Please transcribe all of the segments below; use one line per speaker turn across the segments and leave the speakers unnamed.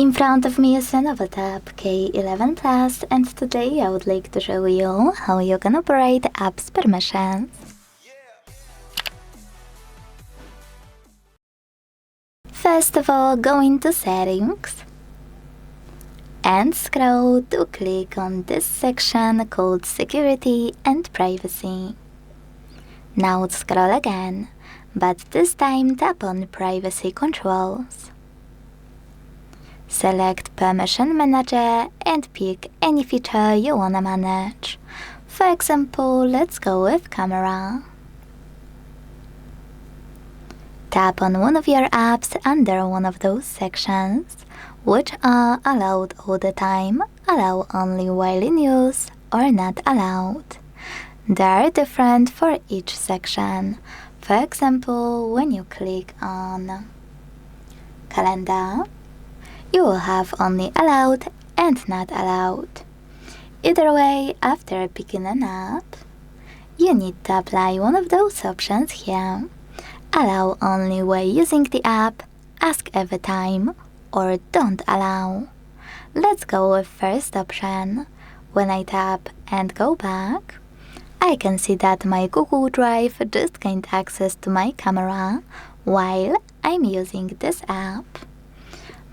In front of me is LENOVO Tab K11 Plus, and today I would like to show you how you can operate apps permissions. First of all, go into Settings and scroll to click on this section called Security and Privacy. Now scroll again, but this time tap on Privacy Controls. Select Permission Manager and pick any feature you wanna manage. For example, let's go with Camera. Tap on one of your apps under one of those sections, which are allowed all the time, allow only while in use, or not allowed. They are different for each section. For example, when you click on Calendar, you will have only allowed and not allowed. Either way, after picking an app, you need to apply one of those options here. Allow only while using the app, ask every time, or don't allow. Let's go with first option. When I tap and go back, I can see that my Google Drive just gained access to my camera while I'm using this app.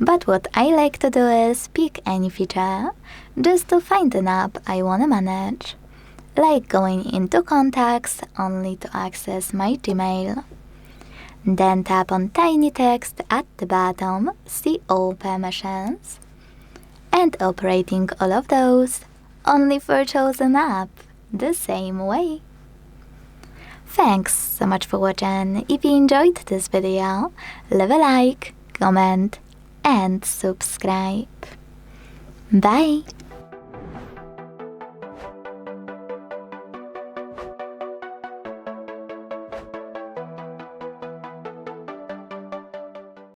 But what I like to do is pick any feature just to find an app I wanna manage, like going into Contacts only to access my Gmail. Then tap on tiny text at the bottom, see all permissions, and operating all of those only for chosen app, the same way. Thanks so much for watching. If you enjoyed this video, leave a like, comment, and subscribe. Bye!